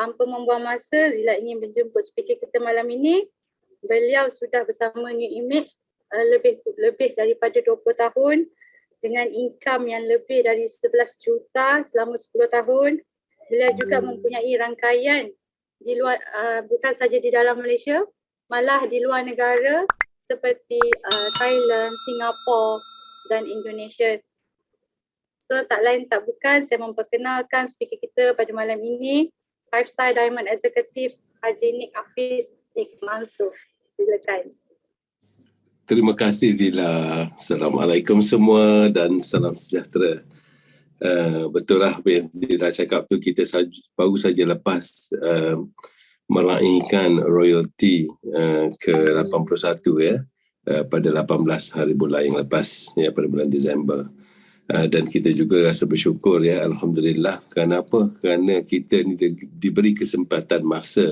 tanpa membuang masa, Zila ingin menjemput speaker kita malam ini. Beliau sudah bersama New Image lebih daripada 20 tahun dengan income yang lebih dari 11 juta selama 10 tahun. Beliau juga mempunyai rangkaian di luar, bukan saja di dalam Malaysia, malah di luar negara seperti Thailand, Singapura dan Indonesia. So tak lain tak bukan, saya memperkenalkan speaker kita pada malam ini, 5-star Diamond Executive Haji Nik Hafiz Nik Mansur. Silakan. Terima kasih Dila. Assalamualaikum semua dan salam sejahtera. Betul lah apa yang Dila cakap tu, kita baru saja lepas meraihkan royalty ke-81 pada 18 hari bulan yang lepas, pada bulan Disember. Dan kita juga rasa bersyukur Alhamdulillah. Kenapa? Kerana kita ni diberi kesempatan masa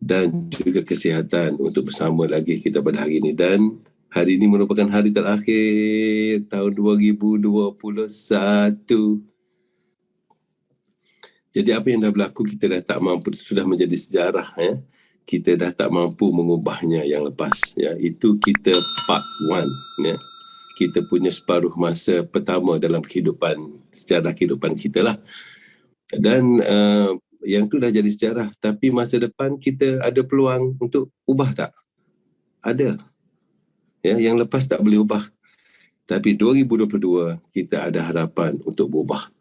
dan juga kesihatan untuk bersama lagi kita pada hari ini. Dan hari ini merupakan hari terakhir tahun 2021. Jadi apa yang dah berlaku kita dah tak mampu, sudah menjadi sejarah. Kita dah tak mampu mengubahnya yang lepas. Itu kita part 1. Kita punya separuh masa pertama dalam sejarah kehidupan kita lah. Dan yang tu dah jadi sejarah. Tapi masa depan kita ada peluang untuk ubah tak? Ada. Yang lepas tak boleh ubah. Tapi 2022 kita ada harapan untuk berubah.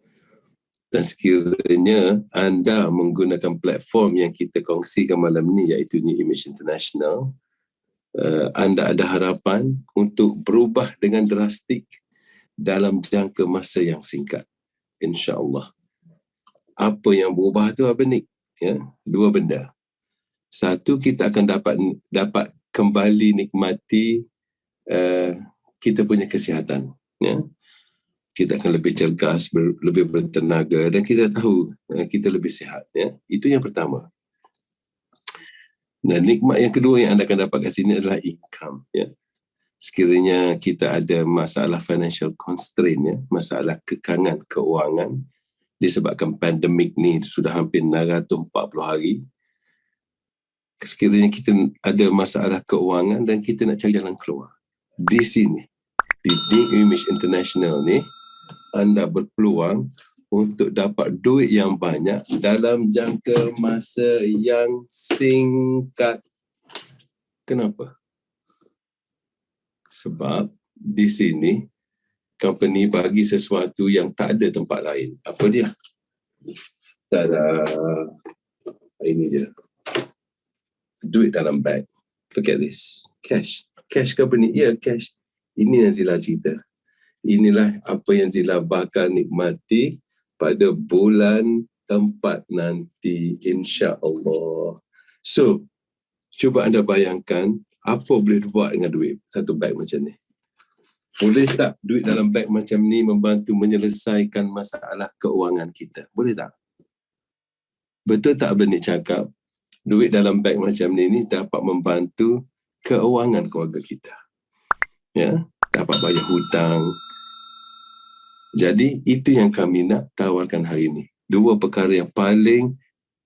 Dan sekiranya anda menggunakan platform yang kita kongsikan malam ini, iaitu New Image International, anda ada harapan untuk berubah dengan drastik dalam jangka masa yang singkat. InsyaAllah. Apa yang berubah tu apa ni? Dua benda. Satu, kita akan dapat kembali nikmati kita punya kesihatan. Kita akan lebih cergas, lebih bertenaga dan kita tahu kita lebih sihat. Itu yang pertama. Dan nikmat yang kedua yang anda akan dapat kat sini adalah income. Sekiranya kita ada masalah financial constraint, masalah kekangan keuangan disebabkan pandemik ni sudah hampir 640 hari. Sekiranya kita ada masalah keuangan dan kita nak cari jalan keluar, di sini, di New Image International ni, anda berpeluang untuk dapat duit yang banyak dalam jangka masa yang singkat. Kenapa? Sebab di sini company bagi sesuatu yang tak ada tempat lain. Apa dia? Tada. Ini dia. Duit dalam bag. Look at this. Cash. Cash company. Ya, cash. Ini yang Zila cerita. Inilah apa yang Zila bakal nikmati pada bulan 4 nanti, insya-Allah. So, cuba anda bayangkan apa boleh buat dengan duit satu beg macam ni. Boleh tak duit dalam beg macam ni membantu menyelesaikan masalah keuangan kita? Boleh tak? Betul tak Benik cakap, duit dalam beg macam ni dapat membantu keuangan keluarga kita. Dapat bayar hutang. Jadi itu yang kami nak tawarkan hari ini. Dua perkara yang paling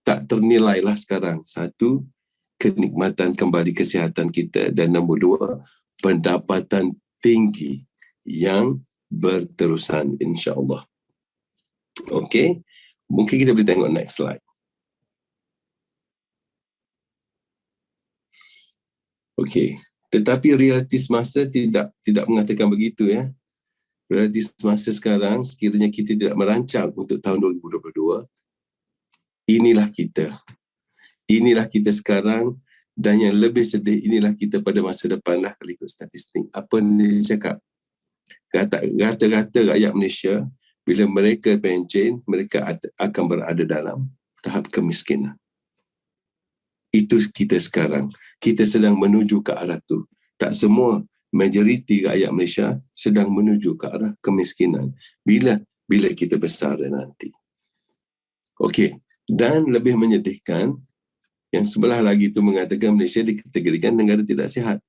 tak ternilai lah sekarang. Satu, kenikmatan kembali kesihatan kita, dan nombor dua, pendapatan tinggi yang berterusan, insya-Allah. Okey, mungkin kita boleh tengok next slide. Okey, tetapi realiti semasa tidak mengatakan begitu Realiti semasa sekarang, sekiranya kita tidak merancang untuk tahun 2022, inilah kita. Inilah kita sekarang, dan yang lebih sedih, inilah kita pada masa depan lah kalau ikut statistik. Apa ni cakap? Rata-rata rakyat Malaysia, bila mereka pencen, mereka akan berada dalam tahap kemiskinan. Itu kita sekarang. Kita sedang menuju ke arah tu. Tak semua, majoriti rakyat Malaysia sedang menuju ke arah kemiskinan. Bila kita besar nanti. Okey, dan lebih menyedihkan, yang sebelah lagi itu mengatakan Malaysia dikategorikan negara tidak sihat.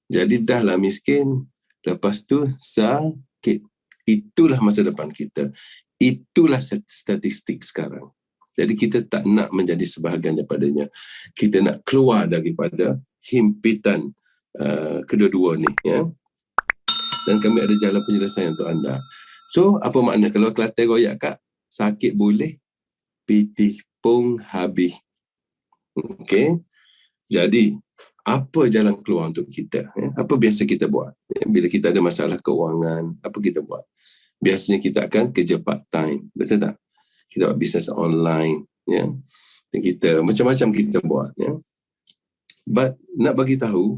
Jadi dahlah miskin, lepas tu sakit. Itulah masa depan kita. Itulah statistik sekarang. Jadi kita tak nak menjadi sebahagian daripadanya. Kita nak keluar daripada himpitan kedua-dua ni. Ya. Dan kami ada jalan penyelesaian untuk anda. So, apa makna? Kalau Kelantan royak kak, sakit boleh, pitih pun habis. Okey. Jadi, apa jalan keluar untuk kita? Ya? Apa biasa kita buat? Ya? Bila kita ada masalah keuangan, apa kita buat? Biasanya kita akan kerja part time. Betul tak? Kita buat bisnes online, ya. Dan kita macam-macam kita buat, ya. But nak bagi tahu,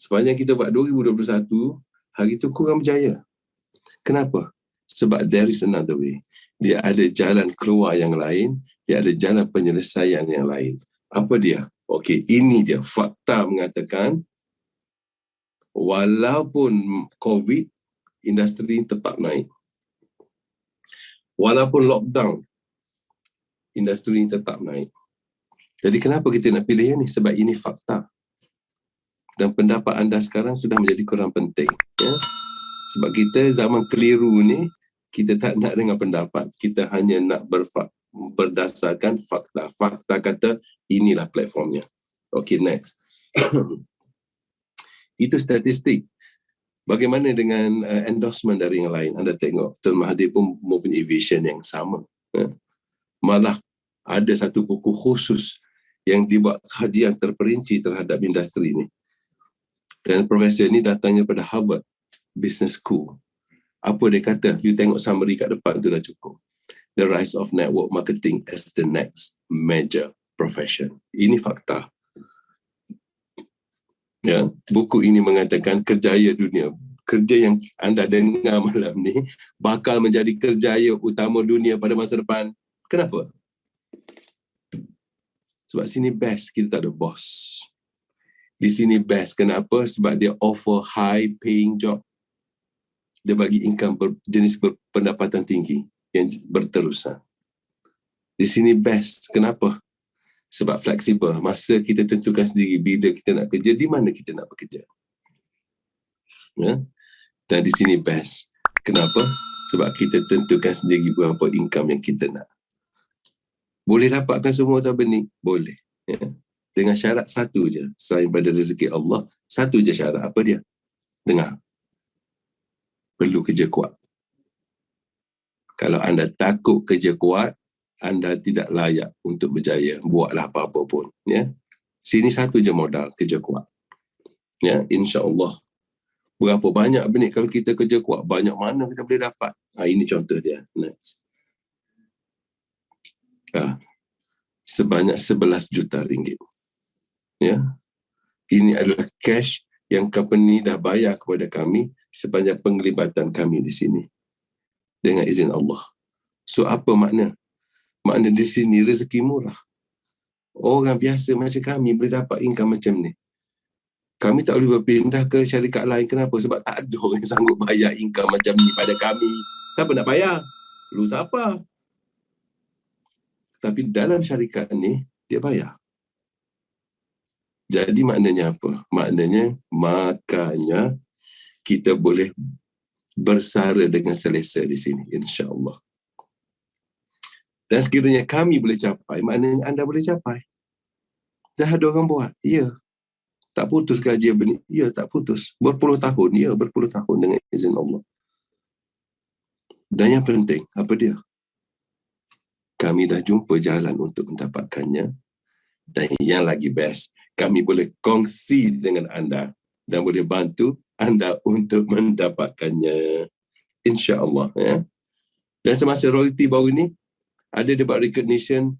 sepanjang kita buat 2021, hari itu kurang berjaya. Kenapa? Sebab there is another way. Dia ada jalan keluar yang lain, dia ada jalan penyelesaian yang lain. Apa dia? Okey, ini dia fakta mengatakan walaupun COVID, industri tetap naik. Walaupun lockdown, industri ini tetap naik. Jadi kenapa kita nak pilih yang ni? Sebab ini fakta. Dan pendapat anda sekarang sudah menjadi kurang penting. Ya? Sebab kita zaman keliru ni, kita tak nak dengar pendapat. Kita hanya nak berdasarkan fakta. Fakta kata inilah platformnya. Okay, next. Itu statistik. Bagaimana dengan endorsement dari yang lain? Anda tengok, Tuan Mahathir pun mempunyai vision yang sama. Ya? Malah ada satu buku khusus yang dibuat kajian terperinci terhadap industri ini. Dan profesor ini datangnya pada Harvard Business School. Apa dia kata? You tengok summary kat depan tu dah cukup. The rise of network marketing as the next major profession. Ini fakta. Ya, buku ini mengatakan kerjaya dunia. Kerja yang anda dengar malam ni bakal menjadi kerjaya utama dunia pada masa depan. Kenapa? Sebab sini best, kita tak ada bos. Di sini best. Kenapa? Sebab dia offer high paying job. Dia bagi income jenis pendapatan tinggi yang berterusan. Di sini best. Kenapa? Sebab fleksibel. Masa kita tentukan sendiri bila kita nak kerja, di mana kita nak bekerja. Ya? Dan di sini best. Kenapa? Sebab kita tentukan sendiri berapa income yang kita nak. Boleh dapatkan semua atau benih? Boleh. Ya. Dengan syarat satu je. Selain pada rezeki Allah, satu je syarat. Apa dia? Dengar. Perlu kerja kuat. Kalau anda takut kerja kuat, anda tidak layak untuk berjaya. Buatlah apa-apa pun. Ya. Sini satu je modal, kerja kuat. Ya, insya-Allah. Berapa banyak benih kalau kita kerja kuat, banyak mana kita boleh dapat. Ini contoh dia. Next. Sebanyak 11 juta ringgit. Ya. Ini adalah cash yang company dah bayar kepada kami sepanjang penglibatan kami di sini. Dengan izin Allah. So apa makna? Makna di sini rezeki murah. Orang biasa macam kami boleh dapat income macam ni. Kami tak boleh berpindah ke syarikat lain. Kenapa? Sebab tak ada orang yang sanggup bayar income macam ni pada kami. Siapa nak bayar? Lu siapa? Tapi dalam syarikat ni, dia bayar. Jadi maknanya apa? Makanya kita boleh bersara dengan selesa di sini, insya-Allah. Dan sekiranya kami boleh capai, maknanya anda boleh capai. Dah ada orang buat? Ya. Tak putus gaji benih? Ya, tak putus. Berpuluh tahun? Ya, berpuluh tahun dengan izin Allah. Dan yang penting, apa dia? Kami dah jumpa jalan untuk mendapatkannya. Dan yang lagi best, kami boleh kongsi dengan anda dan boleh bantu anda untuk mendapatkannya. InsyaAllah. Ya. Dan semasa royalty baru ni, ada dapat recognition,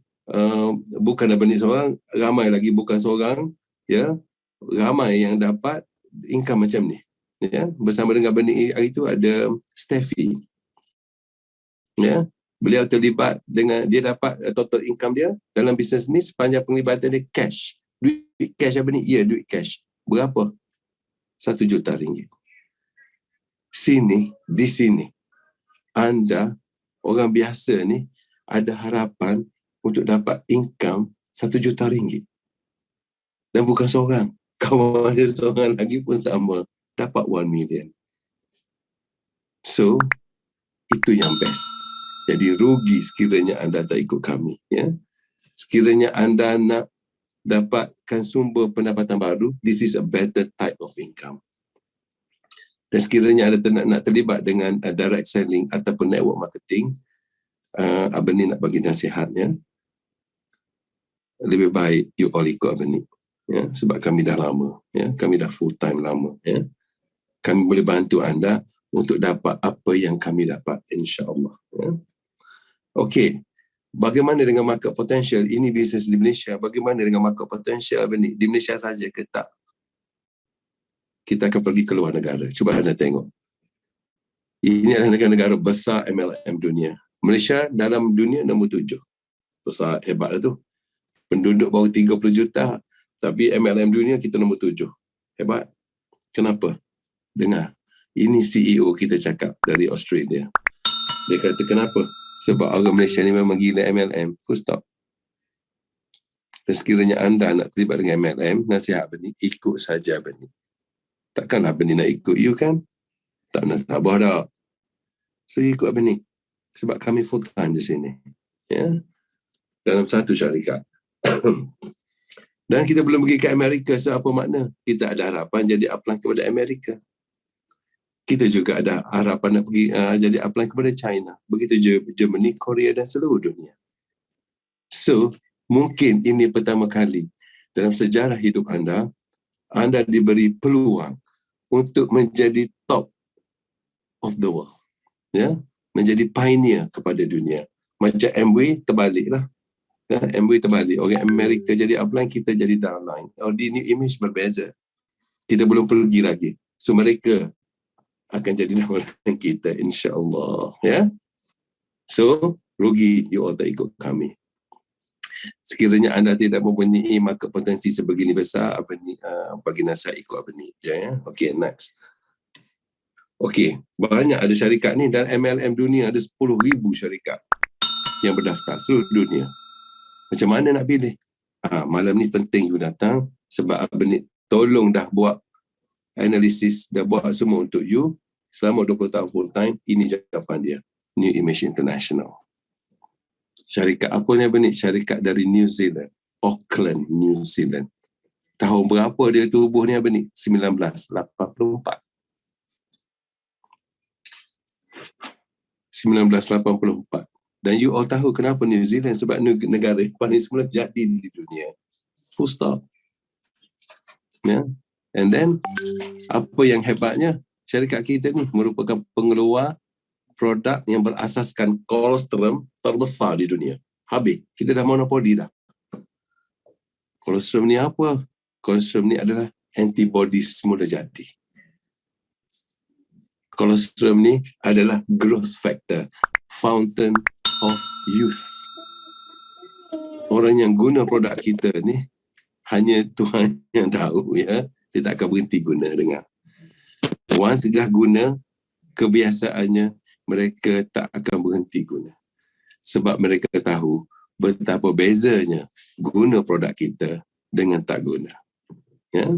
bukan Abang seorang, ramai lagi bukan seorang, ya, ramai yang dapat income macam ni. Ya. Bersama dengan Abang hari itu ada Steffi. Ya. Beliau terlibat dengan, dia dapat total income dia dalam bisnes ni sepanjang penglibatan dia cash. Duit cash apa ni? Ya, duit cash. Berapa? 1 juta ringgit. Di sini, anda, orang biasa ni, ada harapan untuk dapat income 1 juta ringgit. Dan bukan seorang. Kawan dia seorang lagi pun sama. Dapat 1 million. So, itu yang best. Jadi rugi sekiranya anda tak ikut kami. Ya? Sekiranya anda nak dapatkan sumber pendapatan baru, this is a better type of income. Dan sekiranya anda nak terlibat dengan direct selling ataupun network marketing, Abang Ni nak bagi nasihatnya, lebih baik you all ikut Abang Ni. Ya, sebab kami dah lama, ya, kami dah full time lama, ya. Kami boleh bantu anda untuk dapat apa yang kami dapat, insya-Allah, ya. Okey. Bagaimana dengan market potential? Ini bisnes di Malaysia. Bagaimana dengan market potential ni? Di Malaysia saja ke tak? Kita akan pergi ke luar negara. Cuba anda tengok. Ini adalah negara-negara besar MLM dunia. Malaysia dalam dunia nombor 7. Besar, hebat lah tu. Penduduk baru 30 juta. Tapi MLM dunia kita nombor 7. Hebat. Kenapa? Dengar. Ini CEO kita cakap dari Australia. Dia kata kenapa? Sebab orang Malaysia ni memang gila MLM. Full stop. Dan sekiranya anda nak terlibat dengan MLM, nasihat Abang Ni, ikut saja Abang Ni. Takkanlah Abang Ni nak ikut you kan? Tak nak sabar dah. So ikut Abang Ni. Sebab kami full time di sini. Ya? Dalam satu syarikat. Dan kita belum pergi ke Amerika. So apa makna? Kita ada harapan jadi upline kepada Amerika. Kita juga ada harapan nak pergi jadi upline kepada China. Begitu Germany, Korea dan seluruh dunia. So, mungkin ini pertama kali dalam sejarah hidup anda diberi peluang untuk menjadi top of the world. Ya? Menjadi pioneer kepada dunia. Macam Amway, terbaliklah. Ya? Amway terbalik. Orang Amerika jadi upline, kita jadi downline. Di New Image berbeza. Kita belum pergi lagi. So, mereka akan jadi downline kita, insya-Allah, ya. So, rugi you all tak ikut kami. Sekiranya anda tidak mempunyai market potensi sebegini besar, Abang Ni bagi nasihat ikut Abang Ni je, ya. Okey, next. Okey, banyak ada syarikat ni dan MLM dunia ada 10,000 syarikat yang berdaftar seluruh dunia. Macam mana nak pilih? Malam ni penting you datang sebab Abang Ni tolong dah buat analisis, dah buat semua untuk you. Selama 20 tahun full time, ini jawapan dia. New Image International. Syarikat apa ni Abang Ni? Syarikat dari New Zealand. Auckland, New Zealand. Tahun berapa dia tubuh ni Abang Ni? 1984. 1984. Dan you all tahu kenapa New Zealand? Sebab negara yang paling semula jadi di dunia. Full stop. Ya. And then, apa yang hebatnya? Syarikat kita ni merupakan pengeluar produk yang berasaskan kolostrum terbesar di dunia. Habis, kita dah monopoli dah. Kolostrum ni apa? Kolostrum ni adalah antibody semula jadi. Kolostrum ni adalah growth factor, fountain of youth. Orang yang guna produk kita ni hanya Tuhan yang tahu, ya. Dia tak akan berhenti guna, dengar. Once dah guna, kebiasaannya mereka tak akan berhenti guna. Sebab mereka tahu betapa bezanya guna produk kita dengan tak guna. Ya?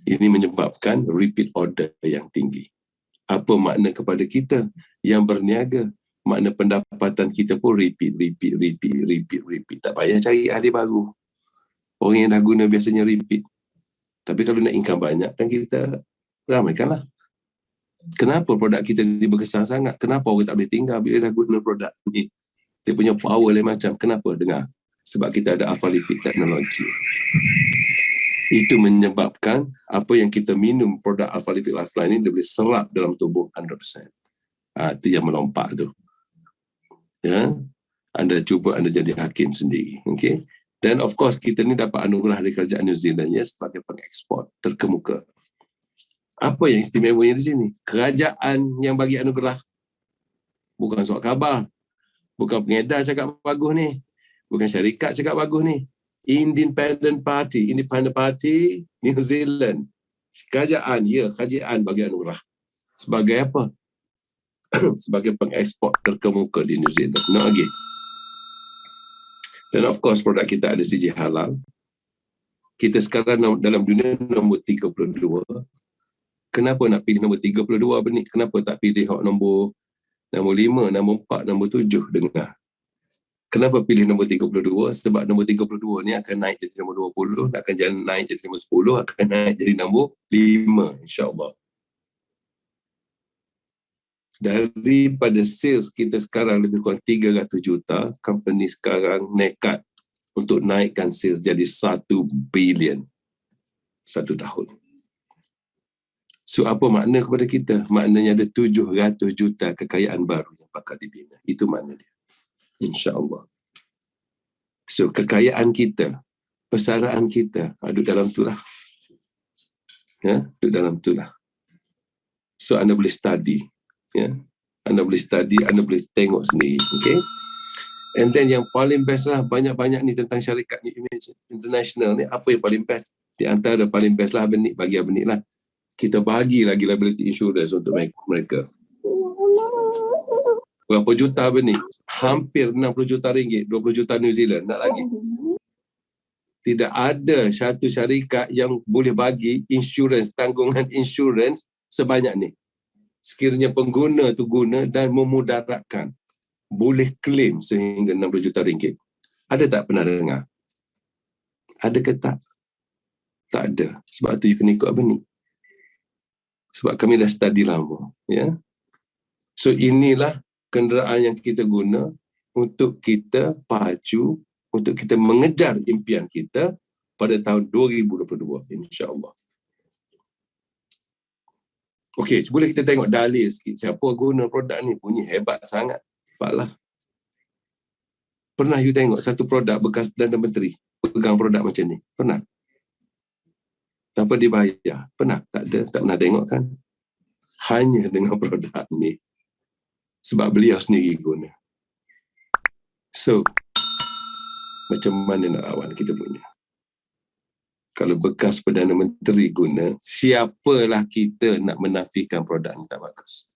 Ini menyebabkan repeat order yang tinggi. Apa makna kepada kita yang berniaga? Makna pendapatan kita pun repeat. Tak payah cari ahli baru. Orang yang dah guna biasanya repeat. Tapi kalau nak income banyak, kan kita ramaikanlah. Kenapa produk kita ni berkesan sangat? Kenapa orang tak boleh tinggal bila dah guna produk ni? Dia punya power lain macam. Kenapa? Dengar. Sebab kita ada alpha lipid teknologi. Itu menyebabkan apa yang kita minum produk alpha lipid lifeline ni dia boleh serap dalam tubuh 100%. Itu yang melompat tu. Ya, anda cuba anda jadi hakim sendiri. Okay? Dan of course kita ni dapat anugerah dari kerajaan New Zealand ya, sebagai pengeksport terkemuka. Apa yang istimewanya di sini? Kerajaan yang bagi anugerah. Bukan surat khabar. Bukan pengedar cakap bagus ni. Bukan syarikat cakap bagus ni. Independent Party New Zealand. Kerajaan bagi anugerah. Sebagai apa? Sebagai pengeksport terkemuka di New Zealand. Not again. Dan of course produk kita ada CJ halal. Kita sekarang dalam dunia nombor 32. Kenapa nak pilih nombor 32 apa ni? Kenapa tak pilih nombor 5, nombor 4, nombor 7? Dengar. Kenapa pilih nombor 32? Sebab nombor 32 ni akan naik jadi nombor 20, akan naik jadi nombor 10, akan naik jadi nombor 5, insyaAllah. Daripada sales kita sekarang lebih kurang 300 juta, company sekarang nekat untuk naikkan sales jadi 1 bilion satu tahun. So apa makna kepada kita? Maknanya ada 700 juta kekayaan baru yang bakal dibina. Itu makna dia. InsyaAllah. So kekayaan kita, persaraan kita, duduk dalam tu lah. Ya, duduk dalam tu lah. So anda boleh study. Ya. Anda boleh study, anda boleh tengok sendiri. Okay? And then yang paling best lah, banyak-banyak ni tentang syarikat ni, Image International ni, apa yang paling best? Di antara paling best lah Abang Nik, bagi Abang Nik lah. Kita bagi lagi liability insurance untuk mereka. Berapa juta Abang Nik? Hampir 60 juta ringgit, 20 juta New Zealand, nak lagi? Tidak ada satu syarikat yang boleh bagi insurans, tanggungan insurans sebanyak ni. Sekiranya pengguna tu guna dan memudaratkan, boleh claim sehingga 60 juta ringgit. Ada tak pernah dengar? Ada ke tak? Tak ada. Sebab tu you kena ikut Abang Nik. Sebab kami dah study lama. Ya? So inilah kenderaan yang kita guna untuk kita pacu, untuk kita mengejar impian kita pada tahun 2022, insya-Allah. Okey, boleh kita tengok dalil sikit. Siapa guna produk ni? Bunyi hebat sangat. Nampaklah. Pernah you tengok satu produk bekas Perdana Menteri pegang produk macam ni? Pernah? Tanpa dibayar? Pernah? Tak ada. Tak pernah tengok kan? Hanya dengan produk ni. Sebab beliau sendiri guna. So, macam mana nak lawan kita punya? Kalau bekas Perdana Menteri guna, siapalah kita nak menafikan produk ni tak bagus?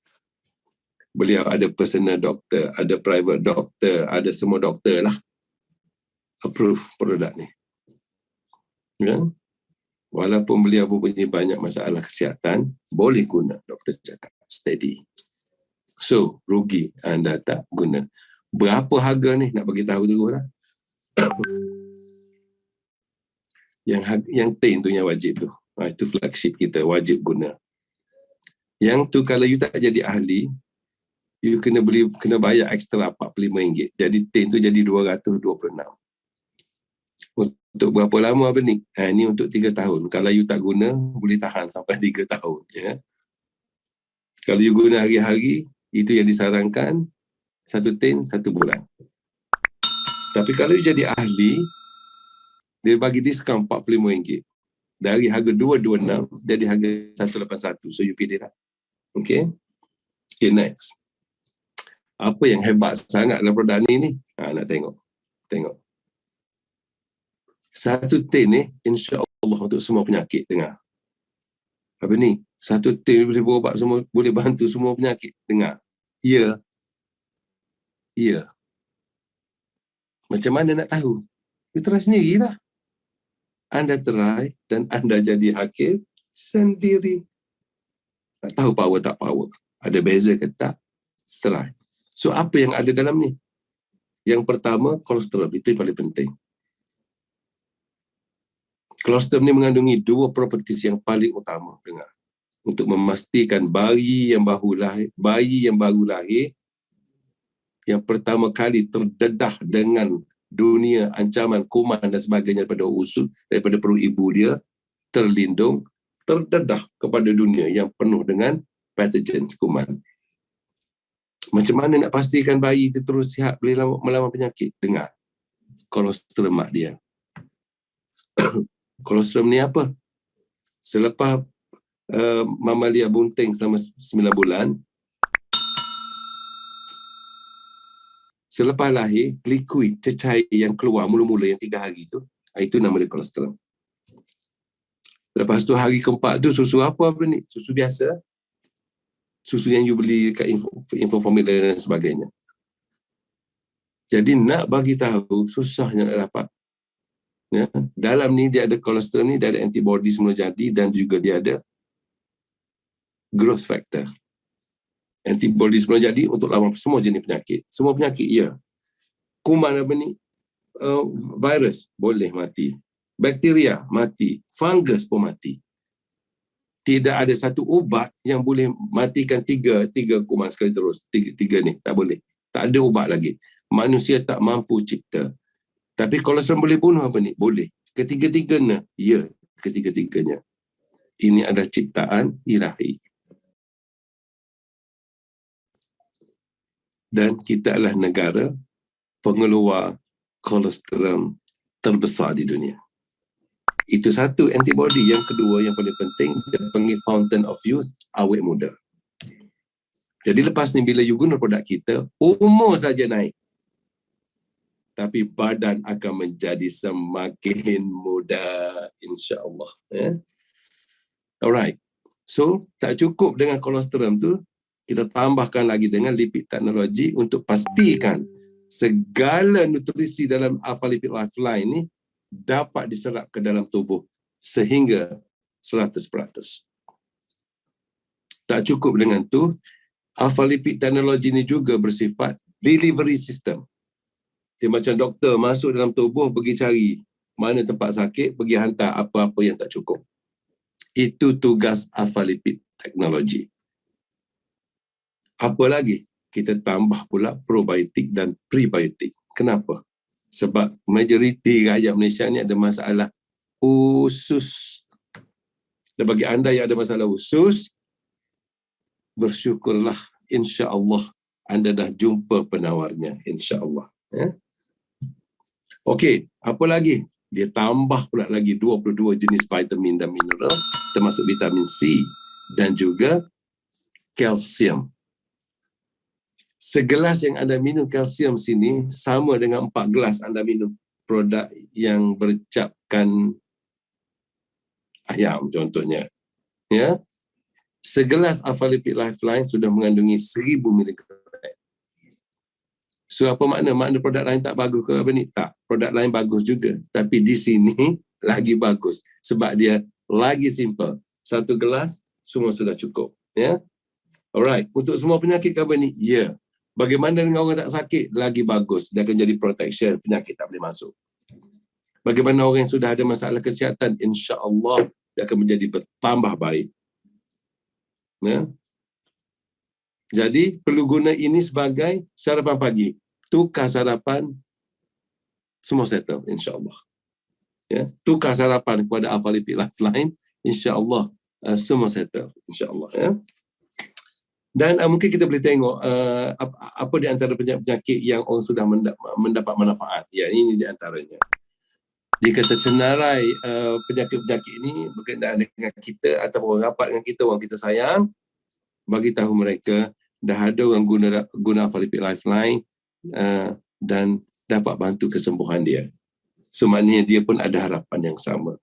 Beliau ada personal doctor, ada private doctor, ada semua doktor lah approve produk ni. Ya? Walaupun beliau mempunyai banyak masalah kesihatan, boleh guna, doktor cakap, steady. So, rugi anda tak guna. Berapa harga ni? Nak bagi tahu dulu lah. Yang tin tu yang wajib tu. Itu flagship kita, wajib guna. Yang tu kalau you tak jadi ahli, you kena bayar ekstra RM45. Jadi tin tu jadi RM226. Untuk berapa lama Abang Nik? Ini untuk 3 tahun. Kalau you tak guna, boleh tahan sampai 3 tahun. Ya? Kalau you guna hari-hari, itu yang disarankan, 1 tin, 1 bulan. Tapi kalau you jadi ahli, dia bagi diskaun RM45. Dari harga RM226 jadi harga RM181. So you pilih lah. Okay? Okay, next. Apa yang hebat sangat dalam produk ni? Nak tengok. Tengok. 1 tin ni, insya-Allah untuk semua penyakit dengar. Apa ni? 1 tin boleh berubat semua, boleh bantu semua penyakit. Dengar. Ya. Ya. Macam mana nak tahu? You try sendirilah. Anda try dan anda jadi hakim sendiri. Nak tahu power tak power? Ada beza ke tak? Try. So apa yang ada dalam ni? Yang pertama, kolostrum. Itu yang paling penting. Kolostrum ni mengandungi 2 properties yang paling utama. Dengar. Untuk memastikan bayi yang baru lahir yang pertama kali terdedah dengan dunia ancaman kuman dan sebagainya daripada perut ibu dia, terlindung, terdedah kepada dunia yang penuh dengan pathogen kuman. Macam mana nak pastikan bayi itu terus sihat boleh melawan penyakit? Dengar. Kolostrum mak dia. Kolostrum ni apa? Selepas mamalia bunting selama 9 bulan, selepas lahir, liquid, cecair yang keluar mula-mula yang 3 hari itu nama dia kolostrum. Lepas tu hari keempat tu susu apa ni? Susu biasa. Susu yang you beli kat info formula dan sebagainya. Jadi nak bagi tahu, susahnya nak dapat. Ya? Dalam ni dia ada kolostrum ni, dia ada antibody semula jadi dan juga dia ada growth factor. Antibody semula jadi untuk lawan semua jenis penyakit. Semua penyakit, ya. kuman apa ni, virus boleh mati, bakteria mati, fungus pun mati. Tidak ada satu ubat yang boleh matikan tiga kuman sekali terus. Tiga ni tak boleh. Tak ada ubat lagi. Manusia tak mampu cipta. Tapi kolesterol boleh bunuh apa ni? Boleh. Ketiga-tiganya, ya, ketiga-tiganya. Ini adalah ciptaan ilahi. Dan kita adalah negara pengeluar kolesterol terbesar di dunia. Itu satu antibody. Yang kedua yang paling penting, dia panggil fountain of youth, awet muda. Jadi lepas ni bila you guna produk kita, umur saja naik. Tapi badan akan menjadi semakin muda, insya-Allah. Alright. So, tak cukup dengan kolesterol tu, kita tambahkan lagi dengan lipid teknologi untuk pastikan segala nutrisi dalam Alpha Lipid Lifeline ni dapat diserap ke dalam tubuh sehingga 100%. Tak cukup dengan tu, Alpha Lipid teknologi ni juga bersifat delivery system. Dia macam doktor masuk dalam tubuh, pergi cari mana tempat sakit, pergi hantar apa-apa yang tak cukup. Itu tugas Alpha Lipid teknologi. Apa lagi? Kita tambah pula probiotik dan prebiotik. Kenapa? Sebab majoriti rakyat Malaysia ni ada masalah usus. Dan bagi anda yang ada masalah usus, bersyukurlah, insya-Allah anda dah jumpa penawarnya, insya-Allah. Okey, apa lagi? Dia tambah pula lagi 22 jenis vitamin dan mineral, termasuk vitamin C dan juga kalsium. Segelas yang anda minum kalsium sini sama dengan 4 gelas anda minum produk yang bercapkan ayam contohnya. Ya. Segelas Alpha Lipid Lifeline sudah mengandungi 1000 mg. So apa makna? Makna produk lain tak bagus ke apa ni? Tak. Produk lain bagus juga. Tapi di sini lagi bagus. Sebab dia lagi simple. 1 gelas semua sudah cukup. Ya. Alright. Untuk semua penyakit ke apa ni? Ya. Bagaimana dengan orang tak sakit? Lagi bagus. Dia akan jadi protection. Penyakit tak boleh masuk. Bagaimana orang yang sudah ada masalah kesihatan? InsyaAllah dia akan menjadi bertambah baik. Ya. Jadi perlu guna ini sebagai sarapan pagi. Tukar sarapan, semua settle, insya-Allah. Ya. Tukar sarapan kepada Alpha Lipid Lifeline, insya-Allah semua settle, insya-Allah. Ya. Dan mungkin kita boleh tengok apa di antara penyakit yang orang sudah mendapat manfaat. Ya, ini di antaranya. Jika tersenarai penyakit-penyakit ini berkenaan dengan kita atau orang rapat dengan kita, orang kita sayang, bagi tahu mereka dah ada orang guna Alpha Lipid Lifeline dan dapat bantu kesembuhan dia. So maknanya dia pun ada harapan yang sama.